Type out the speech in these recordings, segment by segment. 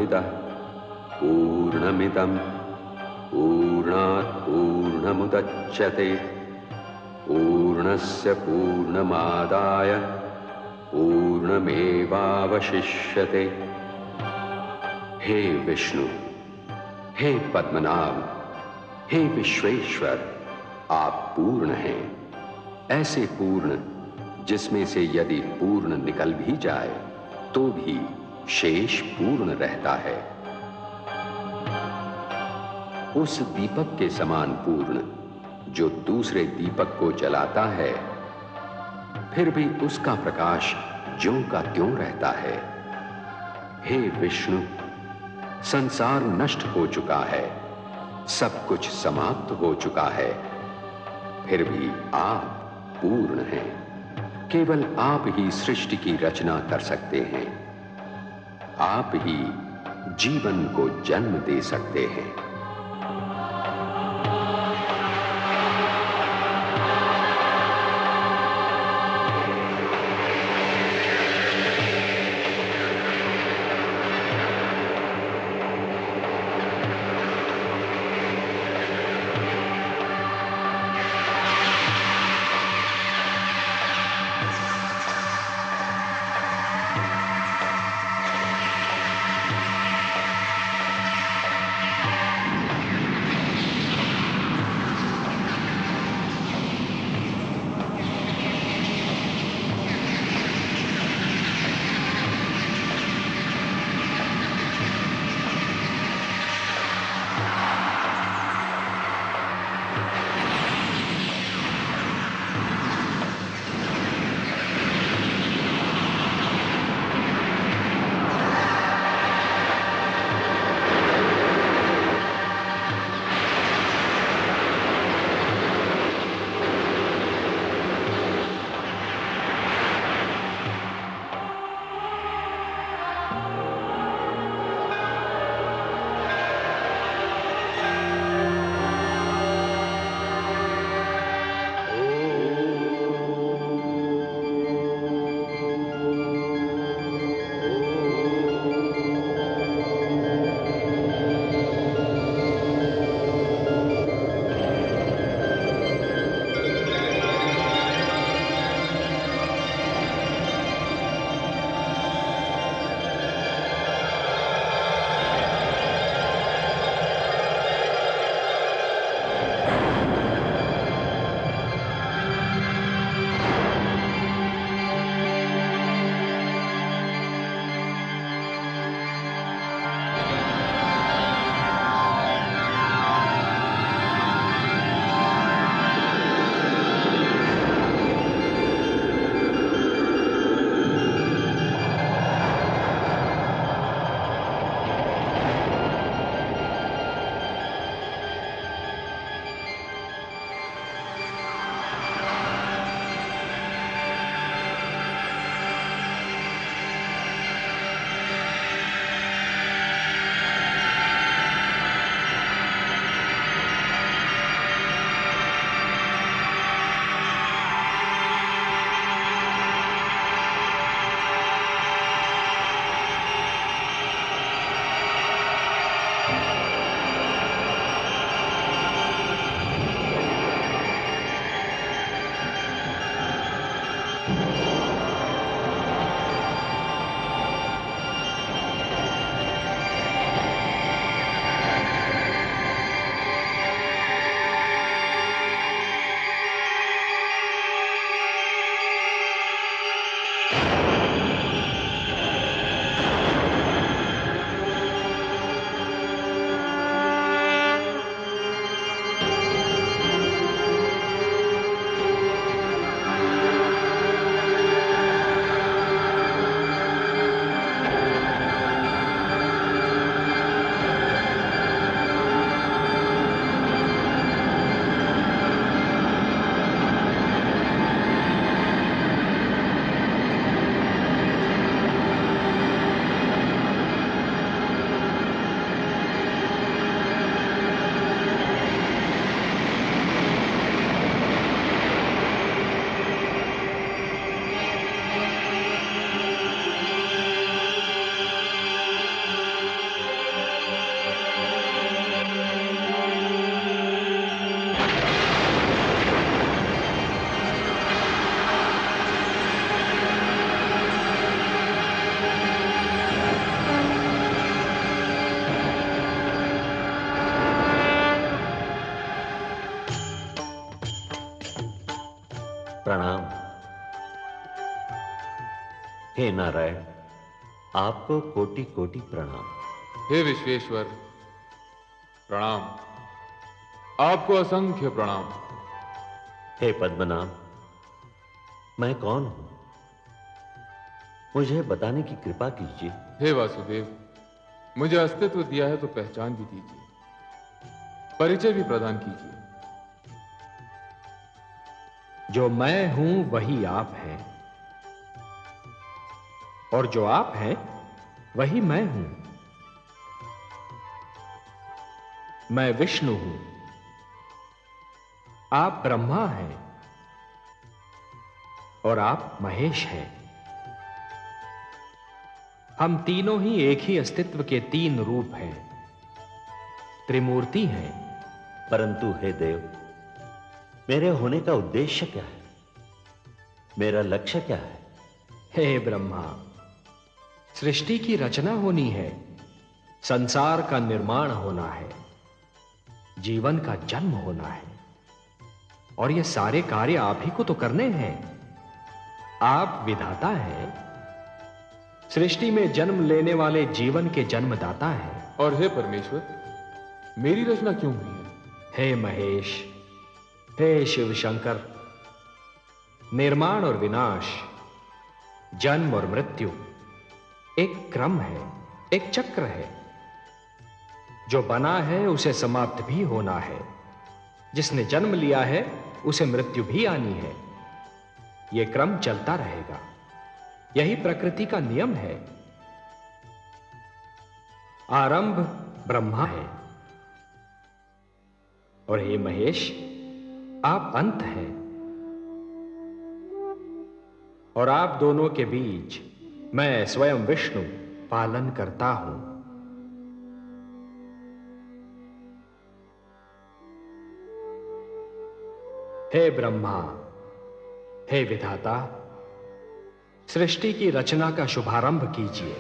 पूर्णमदः पूर्णमिदं पूर्णात् पूर्णमुदच्यते पूर्णस्य पूर्णमादाय पूर्णमेवावशिष्यते। हे विष्णु, हे पद्मनाभ, हे विश्वेश्वर, आप पूर्ण हैं, ऐसे पूर्ण जिसमें से यदि पूर्ण निकल भी जाए तो भी शेष पूर्ण रहता है। उस दीपक के समान पूर्ण जो दूसरे दीपक को जलाता है, फिर भी उसका प्रकाश ज्यों का त्यों रहता है। हे विष्णु, संसार नष्ट हो चुका है, सब कुछ समाप्त हो चुका है, फिर भी आप पूर्ण हैं। केवल आप ही सृष्टि की रचना कर सकते हैं, आप ही जीवन को जन्म दे सकते हैं। प्रणाम। हे नारायण, आपको कोटि कोटि प्रणाम। हे विश्वेश्वर, प्रणाम। आपको असंख्य प्रणाम। हे पद्मनाभ, मैं कौन हूं, मुझे बताने की कृपा कीजिए। हे वासुदेव, मुझे अस्तित्व दिया है तो पहचान भी दीजिए, परिचय भी प्रदान कीजिए। जो मैं हूं वही आप हैं, और जो आप हैं वही मैं हूं। मैं विष्णु हूं, आप ब्रह्मा हैं, और आप महेश हैं। हम तीनों ही एक ही अस्तित्व के तीन रूप हैं, त्रिमूर्ति हैं। परंतु हे देव, मेरे होने का उद्देश्य क्या है, मेरा लक्ष्य क्या है? हे ब्रह्मा, सृष्टि की रचना होनी है, संसार का निर्माण होना है, जीवन का जन्म होना है, और ये सारे कार्य आप ही को तो करने हैं। आप विधाता हैं, सृष्टि में जन्म लेने वाले जीवन के जन्मदाता हैं। और हे परमेश्वर, मेरी रचना क्यों हुई है? हे महेश, हे शिव शंकर, निर्माण और विनाश, जन्म और मृत्यु एक क्रम है, एक चक्र है। जो बना है उसे समाप्त भी होना है, जिसने जन्म लिया है उसे मृत्यु भी आनी है। यह क्रम चलता रहेगा, यही प्रकृति का नियम है। आरंभ ब्रह्मा है, और हे महेश, आप अंत हैं, और आप दोनों के बीच मैं स्वयं विष्णु पालन करता हूं। हे ब्रह्मा, हे विधाता, सृष्टि की रचना का शुभारंभ कीजिए।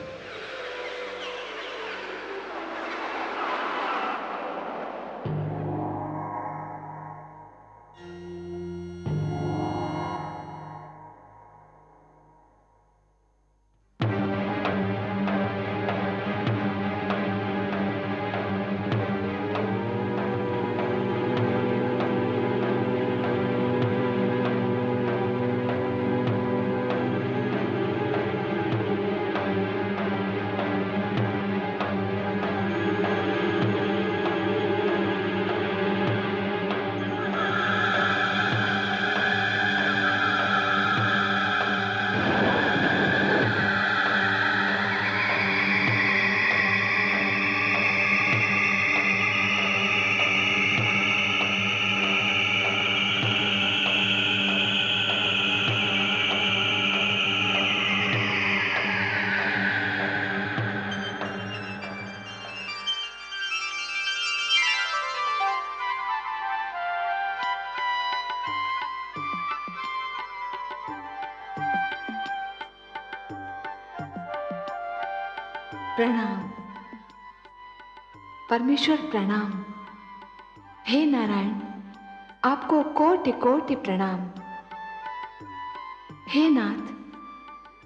प्रणाम परमेश्वर, प्रणाम। हे नारायण, आपको कोटि कोटि प्रणाम। हे नाथ,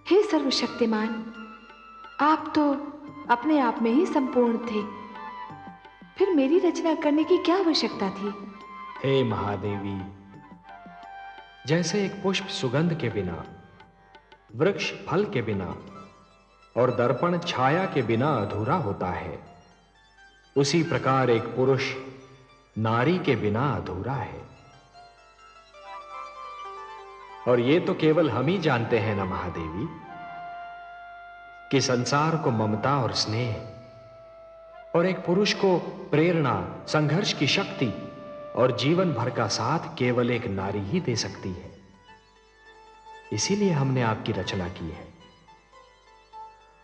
हे सर्वशक्तिमान, आप तो अपने आप में ही संपूर्ण थे, फिर मेरी रचना करने की क्या आवश्यकता थी? हे महादेवी, जैसे एक पुष्प सुगंध के बिना, वृक्ष फल के बिना और दर्पण छाया के बिना अधूरा होता है, उसी प्रकार एक पुरुष नारी के बिना अधूरा है। और ये तो केवल हम ही जानते हैं ना महादेवी, कि संसार को ममता और स्नेह और एक पुरुष को प्रेरणा, संघर्ष की शक्ति और जीवन भर का साथ केवल एक नारी ही दे सकती है। इसीलिए हमने आपकी रचना की है,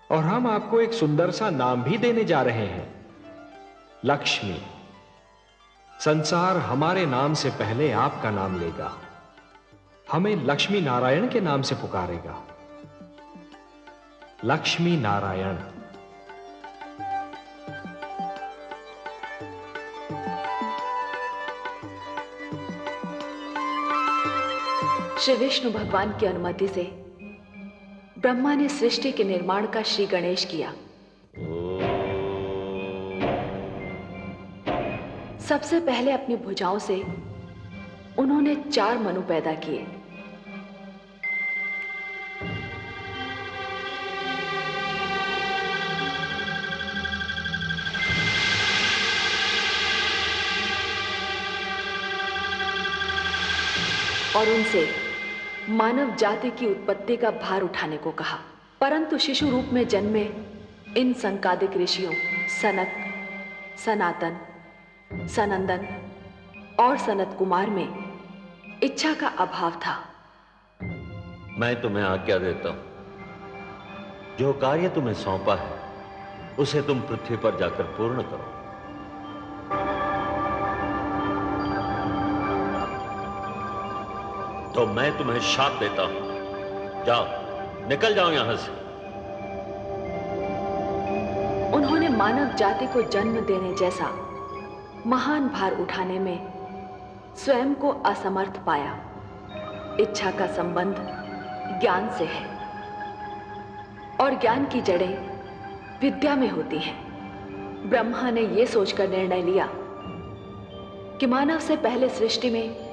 और हम आपको एक सुंदर सा नाम भी देने जा रहे हैं, लक्ष्मी। संसार हमारे नाम से पहले आपका नाम लेगा, हमें लक्ष्मी नारायण के नाम से पुकारेगा। लक्ष्मी नारायण। श्री विष्णु भगवान की अनुमति से ब्रह्मा ने सृष्टि के निर्माण का श्री गणेश किया। सबसे पहले अपनी भुजाओं से उन्होंने 4 मनु पैदा किए। और उनसे मानव जाति की उत्पत्ति का भार उठाने को कहा। परंतु शिशु रूप में जन्मे इन संकादिक ऋषियों सनक, सनातन, सनंदन और सनत कुमार में इच्छा का अभाव था। मैं तुम्हें आज्ञा देता हूं, जो कार्य तुम्हें सौंपा है उसे तुम पृथ्वी पर जाकर पूर्ण करो। तो मैं तुम्हें शाप देता हूं, जाओ, निकल जाओ यहां से। उन्होंने मानव जाति को जन्म देने जैसा महान भार उठाने में स्वयं को असमर्थ पाया। इच्छा का संबंध ज्ञान से है और ज्ञान की जड़ें विद्या में होती हैं। ब्रह्मा ने यह सोचकर निर्णय लिया कि मानव से पहले सृष्टि में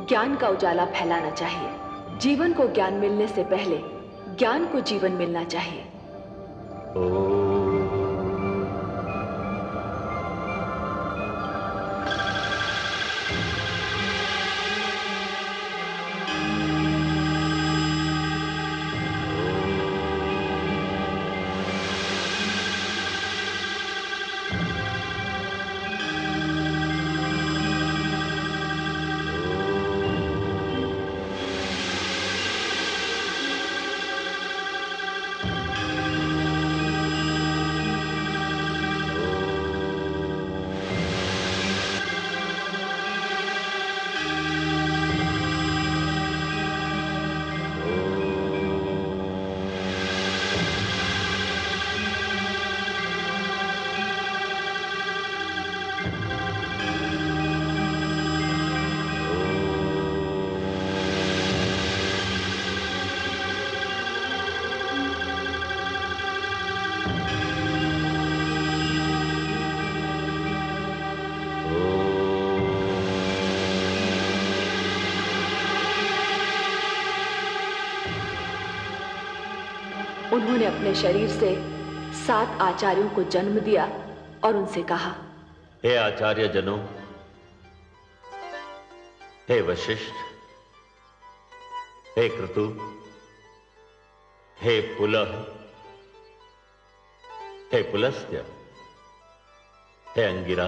ज्ञान का उजाला फैलाना चाहिए। जीवन को ज्ञान मिलने से पहले ज्ञान को जीवन मिलना चाहिए। उन्होंने अपने शरीर से 7 आचार्यों को जन्म दिया और उनसे कहा, हे आचार्य जनों, हे वशिष्ठ, हे क्रतु, हे पुलह, हे पुलस्त्य, हे अंगिरा,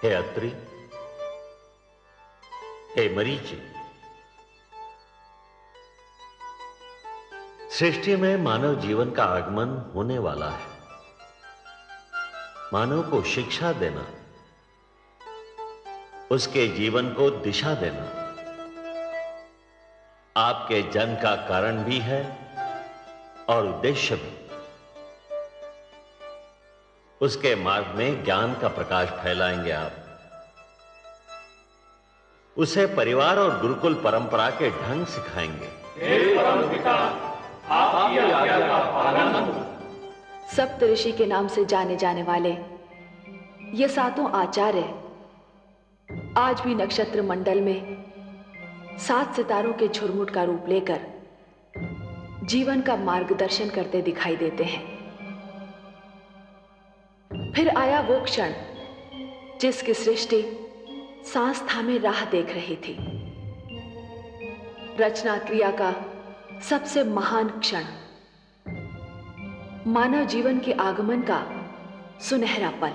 हे अत्रि, हे मरीचि। सृष्टि में मानव जीवन का आगमन होने वाला है। मानव को शिक्षा देना, उसके जीवन को दिशा देना आपके जन्म का कारण भी है और उद्देश्य भी। उसके मार्ग में ज्ञान का प्रकाश फैलाएंगे आप। उसे परिवार और गुरुकुल परंपरा के ढंग सिखाएंगे। सप्त ऋषि के नाम से जाने जाने वाले ये 7 आचार्य आज भी नक्षत्र मंडल में 7 सितारों के झुरमुट का रूप लेकर जीवन का मार्गदर्शन करते दिखाई देते हैं। फिर आया वो क्षण जिसकी सृष्टि सांस थामे राह देख रही थी। रचना क्रिया का सबसे महान क्षण, मानव जीवन के आगमन का सुनहरा पल।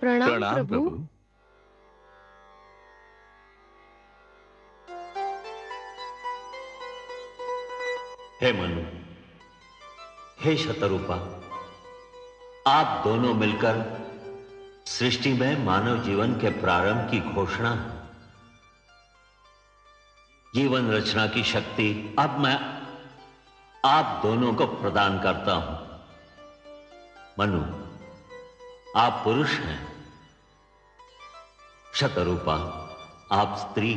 प्रणाम प्रभु। हे मनु, हे शतरूपा, आप दोनों मिलकर सृष्टि में मानव जीवन के प्रारंभ की घोषणा है। जीवन रचना की शक्ति अब मैं आप दोनों को प्रदान करता हूं। मनु, आप पुरुष हैं, शतरूपा आप स्त्री।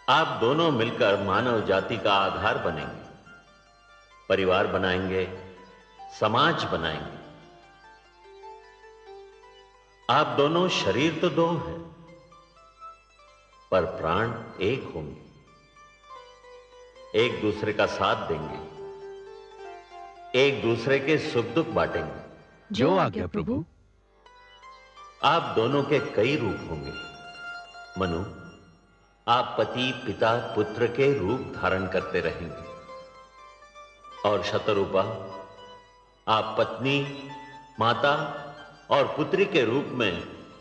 आप दोनों मिलकर मानव जाति का आधार बनेंगे, परिवार बनाएंगे, समाज बनाएंगे। आप दोनों शरीर तो दो हैं, पर प्राण एक होंगे, एक दूसरे का साथ देंगे, एक दूसरे के सुख दुख बांटेंगे। जो आज्ञा प्रभु। आप दोनों के कई रूप होंगे। मनु, आप पति पिता पुत्र के रूप धारण करते रहेंगे, और शतरूपा आप पत्नी माता और पुत्री के रूप में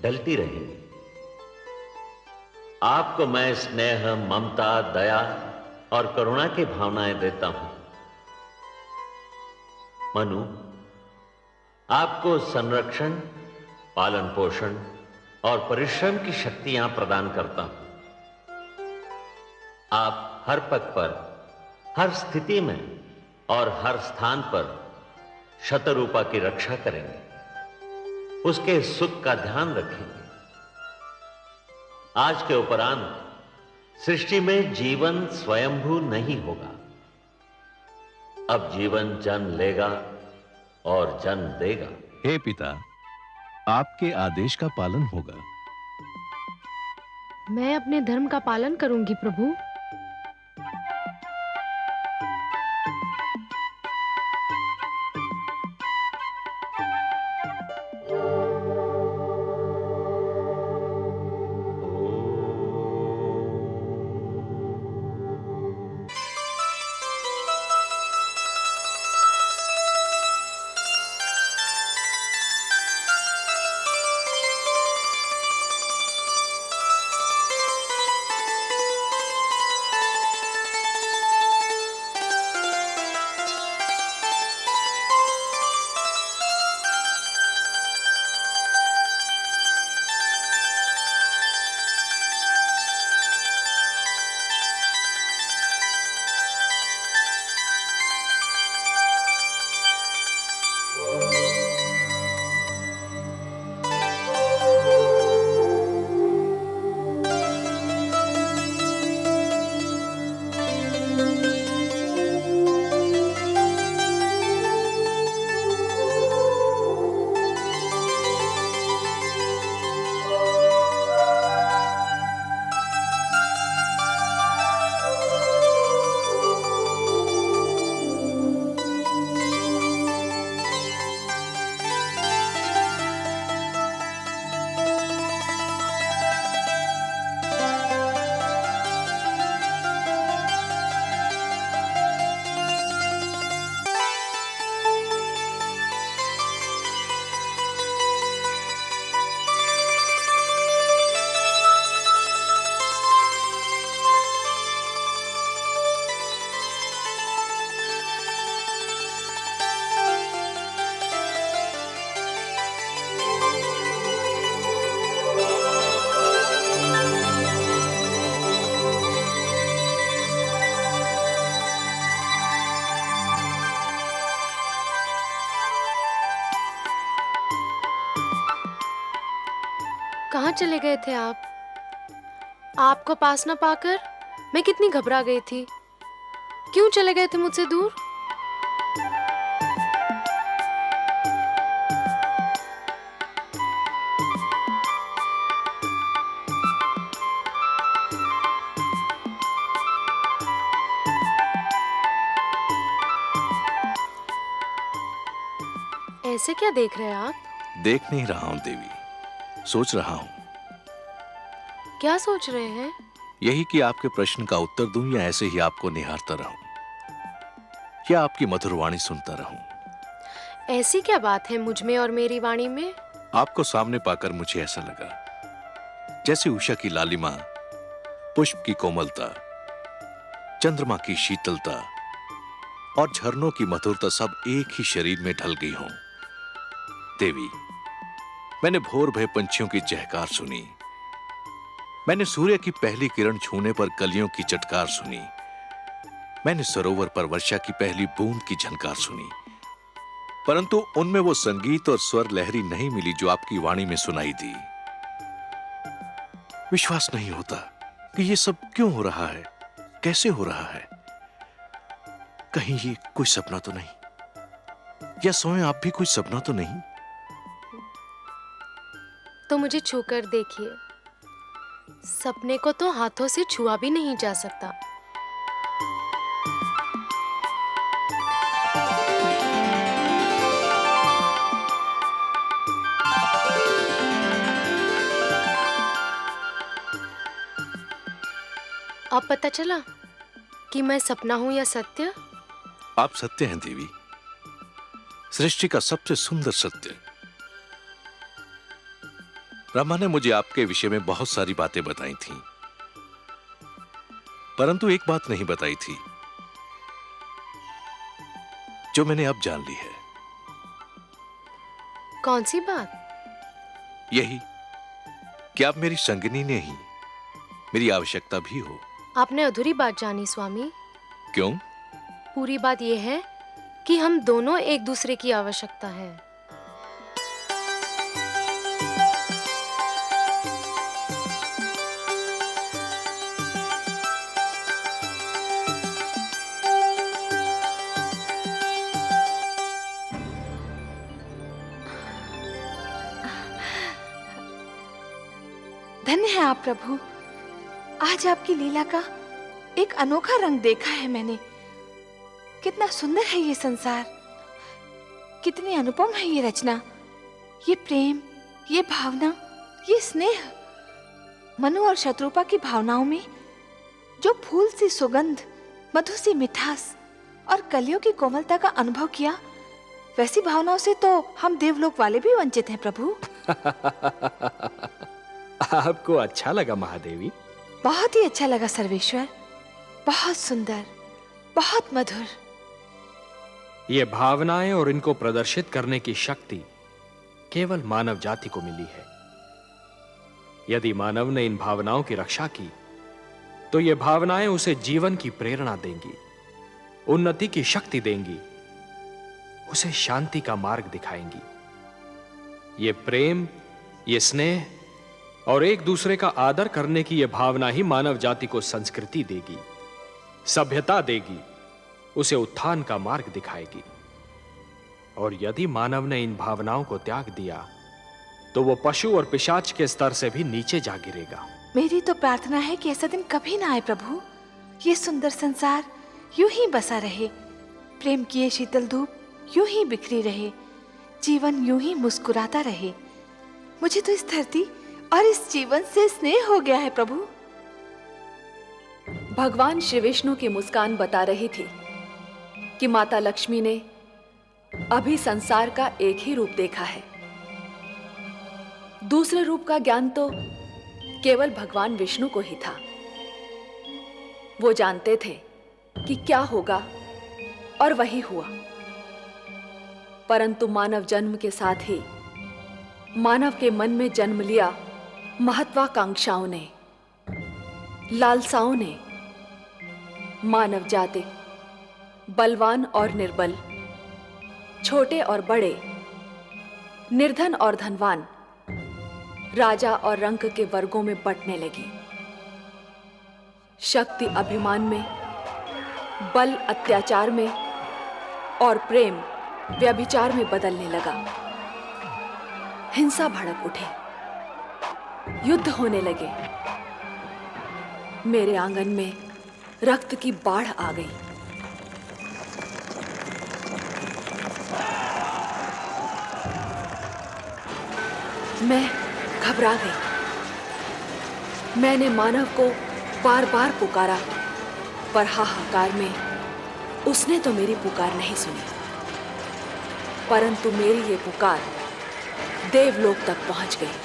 ढलती रहेंगी। आपको मैं स्नेह ममता दया और करुणा की भावनाएं देता हूं। मनु, आपको संरक्षण पालन पोषण और परिश्रम की शक्तियां प्रदान करता हूं। आप हर पग पर, हर स्थिति में और हर स्थान पर शतरूपा की रक्षा करेंगे, उसके सुख का ध्यान रखेंगे। आज के उपरांत सृष्टि में जीवन स्वयंभू नहीं होगा। अब जीवन जन्म लेगा और जन्म देगा। हे पिता, आपके आदेश का पालन होगा। मैं अपने धर्म का पालन करूंगी प्रभु। कहाँ चले गए थे आप? आपको पास ना पाकर मैं कितनी घबरा गई थी। क्यों चले गए थे मुझसे दूर? ऐसे क्या देख रहे हैं आप? देख नहीं रहा हूं देवी, सोच रहा हूं। क्या सोच रहे हैं? यही कि आपके प्रश्न का उत्तर दूं या ऐसे ही आपको निहारता रहूं, या आपकी मधुर वाणी सुनता रहूं। ऐसी क्या बात है मुझ में और मेरी वाणी में? आपको सामने पाकर मुझे ऐसा लगा जैसे उषा की लालिमा, पुष्प की कोमलता, चंद्रमा की शीतलता और झरनों की मधुरता सब एक ही शरीर में ढल गई हों। देवी, मैंने भोर भय पंछियों की चहकार सुनी, मैंने सूर्य की पहली किरण छूने पर कलियों की चटकार सुनी, मैंने सरोवर पर वर्षा की पहली बूंद की झनकार सुनी, परंतु उनमें वो संगीत और स्वर लहरी नहीं मिली जो आपकी वाणी में सुनाई दी। विश्वास नहीं होता कि ये सब क्यों हो रहा है, कैसे हो रहा है। कहीं ये कोई सपना तो नहीं, या स्वयं आप भी कोई सपना तो नहीं? तो मुझे छूकर देखिए, सपने को तो हाथों से छुआ भी नहीं जा सकता। अब पता चला कि मैं सपना हूं या सत्य? आप सत्य हैं देवी, सृष्टि का सबसे सुंदर सत्य। ब्रह्मा ने मुझे आपके विषय में बहुत सारी बातें बताई थीं, परंतु एक बात नहीं बताई थी जो मैंने अब जान ली है। कौन सी बात? यही कि आप मेरी संगिनी नहीं, मेरी आवश्यकता भी हो। आपने अधूरी बात जानी स्वामी। क्यों? पूरी बात यह है कि हम दोनों एक दूसरे की आवश्यकता है। धन्य है आप प्रभु, आज आपकी लीला का एक अनोखा रंग देखा है मैंने। कितना सुंदर है ये संसार, कितनी अनुपम है ये रचना, ये प्रेम, ये भावना, ये स्नेह। मनु और शत्रुपा की भावनाओं में जो फूल सी सुगंध, मधु सी मिठास और कलियों की कोमलता का अनुभव किया, वैसी भावनाओं से तो हम देवलोक वाले भी वंचित हैं प्रभु। आपको अच्छा लगा महादेवी? बहुत ही अच्छा लगा सर्वेश्वर, बहुत सुंदर, बहुत मधुर। ये भावनाएं और इनको प्रदर्शित करने की शक्ति केवल मानव जाति को मिली है। यदि मानव ने इन भावनाओं की रक्षा की तो ये भावनाएं उसे जीवन की प्रेरणा देंगी, उन्नति की शक्ति देंगी, उसे शांति का मार्ग दिखाएंगी। ये प्रेम, ये स्नेह और एक दूसरे का आदर करने की यह भावना ही मानव जाति को संस्कृति देगी, सभ्यता देगी, उसे उत्थान का मार्ग दिखाएगी। और यदि मानव ने इन भावनाओं को त्याग दिया तो वो पशु और पिशाच के स्तर से भी नीचे जा गिरेगा। मेरी तो प्रार्थना है कि ऐसा दिन कभी ना आए प्रभु। ये सुंदर संसार यूं ही बसा रहे, प्रेम की ये शीतल धूप यूं ही बिखरी रहे, जीवन यूं ही मुस्कुराता रहे। मुझे तो इस धरती और इस जीवन से स्नेह हो गया है प्रभु। भगवान श्री विष्णु की मुस्कान बता रही थी कि माता लक्ष्मी ने अभी संसार का एक ही रूप देखा है। दूसरे रूप का ज्ञान तो केवल भगवान विष्णु को ही था। वो जानते थे कि क्या होगा और वही हुआ। परंतु मानव जन्म के साथ ही मानव के मन में जन्म लिया महत्वाकांक्षाओं ने, लालसाओं ने। मानव जाति बलवान और निर्बल, छोटे और बड़े, निर्धन और धनवान, राजा और रंक के वर्गों में बंटने लगी। शक्ति अभिमान में, बल अत्याचार में और प्रेम व्यभिचार में बदलने लगा। हिंसा भड़क उठे, युद्ध होने लगे। मेरे आंगन में रक्त की बाढ़ आ गई। मैं घबरा गई। मैंने मानव को बार बार पुकारा, पर हाहाकार में उसने तो मेरी पुकार नहीं सुनी। परंतु मेरी ये पुकार देवलोक तक पहुंच गई।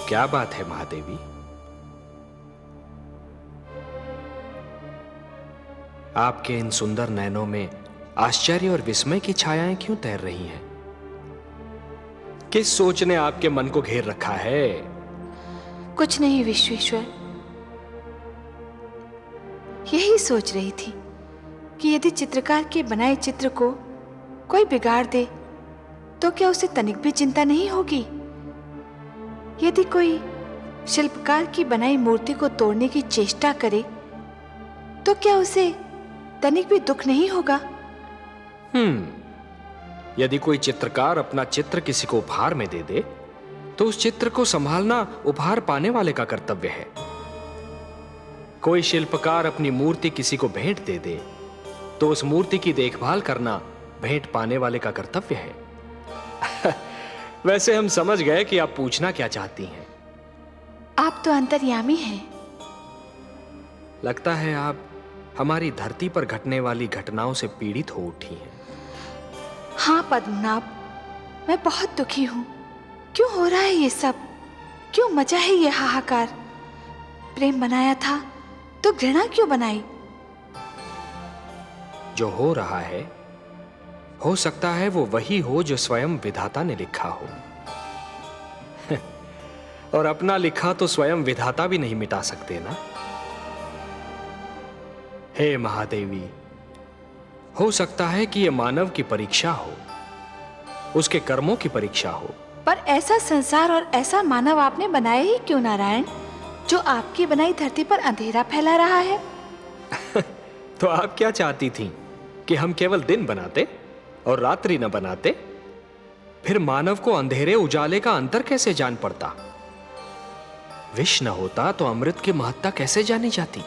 क्या बात है महादेवी? आपके इन सुंदर नयनों में आश्चर्य और विस्मय की छायाएं क्यों तैर रही हैं? किस सोच ने आपके मन को घेर रखा है? कुछ नहीं विश्वेश्वर, यही सोच रही थी कि यदि चित्रकार के बनाए चित्र को कोई बिगाड़ दे तो क्या उसे तनिक भी चिंता नहीं होगी? यदि कोई शिल्पकार की बनाई मूर्ति को तोड़ने की चेष्टा करे तो क्या उसे तनिक भी दुख नहीं होगा? यदि कोई चित्रकार अपना चित्र किसी को उपहार में दे दे तो उस चित्र को संभालना उपहार पाने वाले का कर्तव्य है। कोई शिल्पकार अपनी मूर्ति किसी को भेंट दे दे तो उस मूर्ति की देखभाल करना भेंट पाने वाले का कर्तव्य है। वैसे हम समझ गए कि आप पूछना क्या चाहती हैं। आप तो अंतर्यामी हैं। लगता है आप हमारी धरती पर घटने वाली घटनाओं से पीड़ित हो उठी हैं। हाँ पद्मनाभ, मैं बहुत दुखी हूं। क्यों हो रहा है ये सब? क्यों मचा है ये हाहाकार? प्रेम बनाया था तो घृणा क्यों बनाई? जो हो रहा है हो सकता है वो वही हो जो स्वयं विधाता ने लिखा हो। और अपना लिखा तो स्वयं विधाता भी नहीं मिटा सकते ना। हे महादेवी, हो सकता है कि यह मानव की परीक्षा हो, उसके कर्मों की परीक्षा हो। पर ऐसा संसार और ऐसा मानव आपने बनाया ही क्यों नारायण, जो आपकी बनाई धरती पर अंधेरा फैला रहा है? तो आप क्या चाहती थीं कि हम केवल दिन बनाते और रात्रि न बनाते? फिर मानव को अंधेरे उजाले का अंतर कैसे जान पड़ता? विष न होता तो अमृत की महत्ता कैसे जानी जाती?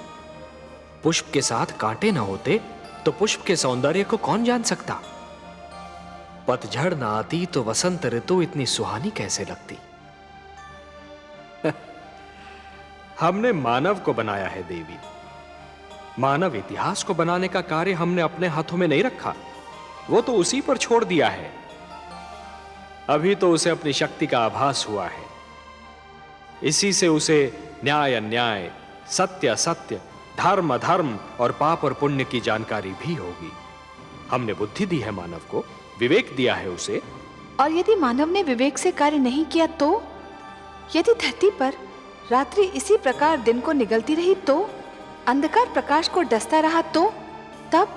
पुष्प के साथ कांटे न होते तो पुष्प के सौंदर्य को कौन जान सकता? पतझड़ न आती तो वसंत ऋतु इतनी सुहानी कैसे लगती? हमने मानव को बनाया है देवी। मानव इतिहास को बनाने का कार्य हमने अपने हाथों में नहीं रखा, वो तो उसी पर छोड़ दिया है। अभी तो उसे अपनी शक्ति का आभास हुआ है। इसी से उसे न्याय अन्याय, सत्य असत्य, धर्म अधर्म और पाप और पुण्य की जानकारी भी होगी। हमने बुद्धि दी है मानव को, विवेक दिया है उसे। और यदि मानव ने विवेक से कार्य नहीं किया तो? यदि धरती पर रात्रि इसी प्रकार दिन को निगलती रही तो? अंधकार प्रकाश को डसता रहा तो? तब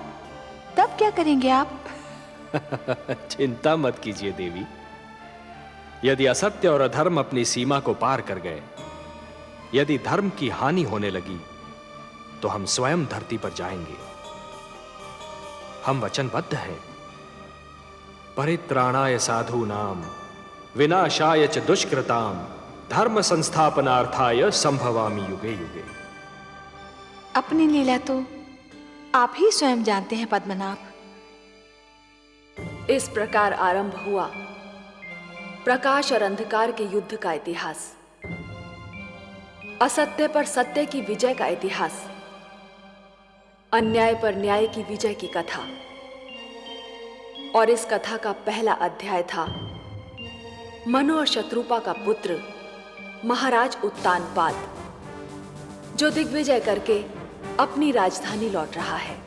क्या करेंगे आप? चिंता मत कीजिए देवी। यदि असत्य और अधर्म अपनी सीमा को पार कर गए, यदि धर्म की हानि होने लगी, तो हम स्वयं धरती पर जाएंगे। हम वचनबद्ध हैं। परित्राणाय साधूनाम विनाशाय च दुष्कृताम धर्म संस्थापनार्थाय संभवामि युगे युगे। अपनी लीला तो आप ही स्वयं जानते हैं पद्मनाभ। इस प्रकार आरंभ हुआ प्रकाश और अंधकार के युद्ध का इतिहास, असत्य पर सत्य की विजय का इतिहास, अन्याय पर न्याय की विजय की कथा। और इस कथा का पहला अध्याय था मनु और शत्रुपा का पुत्र महाराज उत्तानपाद, जो दिग्विजय करके अपनी राजधानी लौट रहा है।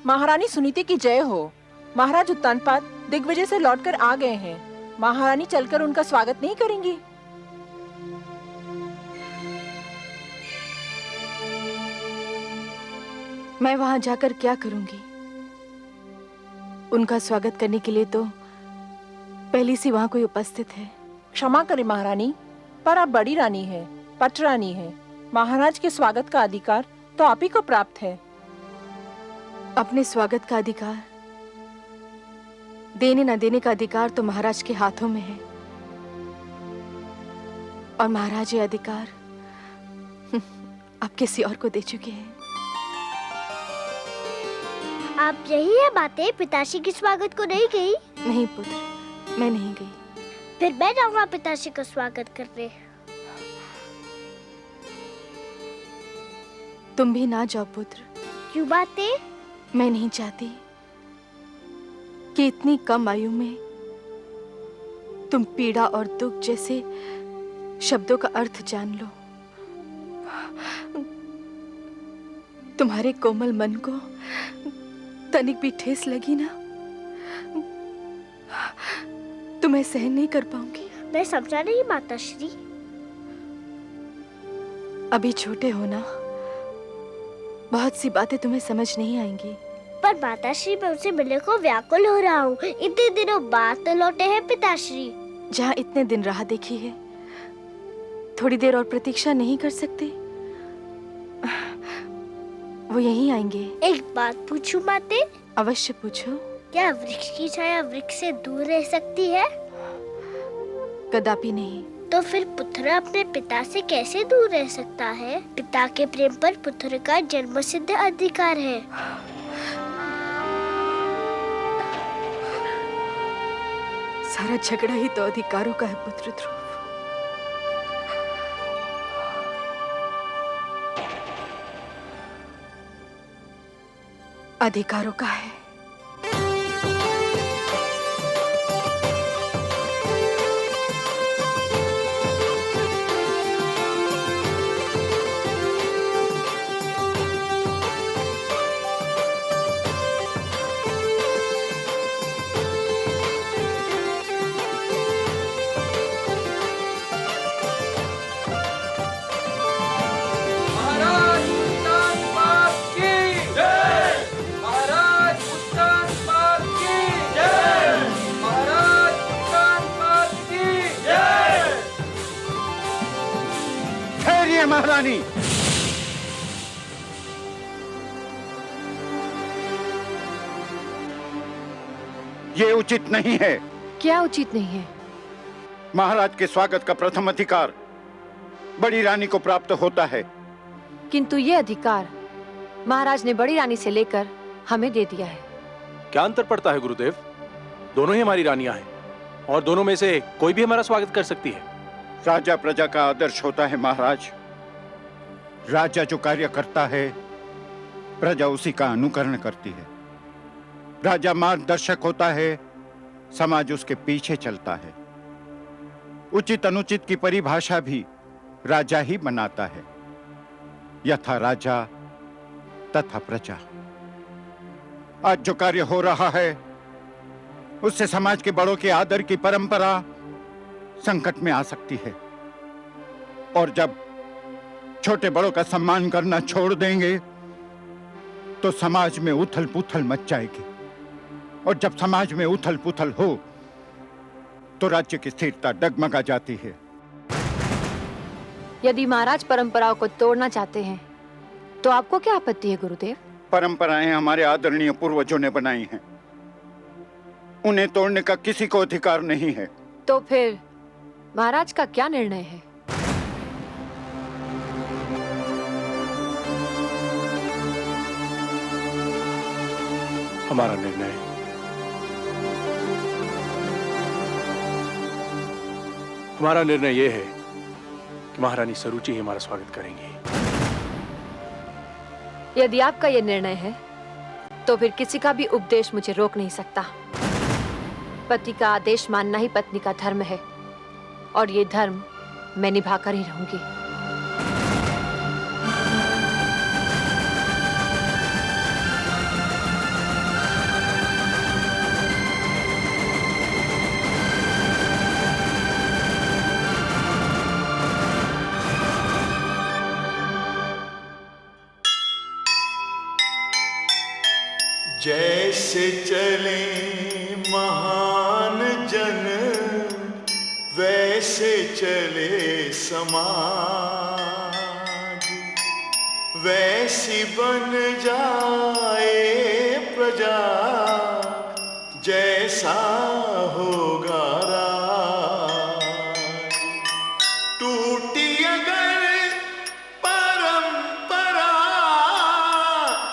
महारानी सुनीति की जय हो। महाराज उत्तानपाद दिग्विजय से लौटकर आ गए हैं। महारानी चलकर उनका स्वागत नहीं करेंगी? मैं वहां जाकर क्या करूंगी? उनका स्वागत करने के लिए तो पहली सी वहां कोई उपस्थित है। क्षमा करें महारानी, पर आप बड़ी रानी हैं, पट रानी हैं। महाराज के स्वागत का अधिकार तो आप ही को प्राप्त है। अपने स्वागत का अधिकार, देने न देने का अधिकार तो महाराज के हाथों में है, और महाराज ये अधिकार अब किसी और को दे चुके हैं। आप यही है बातें पिताश्री के स्वागत को नहीं गई? नहीं पुत्र, मैं नहीं गई। फिर मैं जाऊंगा पिताश्री का स्वागत करने। तुम भी ना जाओ पुत्र। क्यों बातें? मैं नहीं चाहती कि इतनी कम आयु में तुम पीड़ा और दुख जैसे शब्दों का अर्थ जान लो। तुम्हारे कोमल मन को तनिक भी ठेस लगी ना, तो मैं सहन नहीं कर पाऊंगी। मैं समझा नहीं माताश्री। अभी छोटे हो ना, बहुत सी बातें तुम्हें समझ नहीं आएंगी। पर माताश्री, मैं उनसे मिलने को व्याकुल हो रहा हूँ। इतने दिनों बाद तो लौटे हैं पिताश्री। जहाँ इतने दिन राह देखी है, थोड़ी देर और प्रतीक्षा नहीं कर सकते? वो यहीं आएंगे। एक बात पूछूं माते? अवश्य पूछो। क्या वृक्ष की छाया वृक्ष से दूर रह सकती है? कदापि नहीं। तो फिर पुत्र अपने पिता से कैसे दूर रह सकता है? पिता के प्रेम पर पुत्र का जन्मसिद्ध अधिकार है। सारा झगड़ा ही तो अधिकारों का है पुत्र ध्रुव। अधिकारों का है। महारानी, ये उचित नहीं है। क्या उचित नहीं है? महाराज के स्वागत का प्रथम अधिकार बड़ी रानी को प्राप्त होता है। किंतु ये अधिकार महाराज ने बड़ी रानी से लेकर हमें दे दिया है। क्या अंतर पड़ता है गुरुदेव? दोनों ही हमारी रानियां हैं और दोनों में से कोई भी हमारा स्वागत कर सकती है। राजा प्रजा का आदर्श होता है महाराज। राजा जो कार्य करता है, प्रजा उसी का अनुकरण करती है। राजा मार्गदर्शक होता है, समाज उसके पीछे चलता है। उचित अनुचित की परिभाषा भी राजा ही बनाता है। यथा राजा तथा प्रजा। आज जो कार्य हो रहा है, उससे समाज के बड़ों के आदर की परंपरा संकट में आ सकती है। और जब छोटे बड़ों का सम्मान करना छोड़ देंगे, तो समाज में उथल पुथल मच जाएगी। और जब समाज में उथल पुथल हो, तो राज्य की स्थिरता डगमगा जाती है। यदि महाराज परंपराओं को तोड़ना चाहते हैं, तो आपको क्या आपत्ति है गुरुदेव? परंपराएं हमारे आदरणीय पूर्वजों ने बनाई हैं। उन्हें तोड़ने का किसी को अधिकार नहीं है। तो फिर महाराज का क्या निर्णय है? हमारा निर्णय यह है कि महारानी सरुचि ही हमारा स्वागत करेंगी। यदि आपका यह निर्णय है, तो फिर किसी का भी उपदेश मुझे रोक नहीं सकता। पति का आदेश मानना ही पत्नी का धर्म है, और ये धर्म मैं निभाकर ही रहूंगी। जैसे चले महान जन वैसे चले समाज, वैसी बन जाए प्रजा जैसा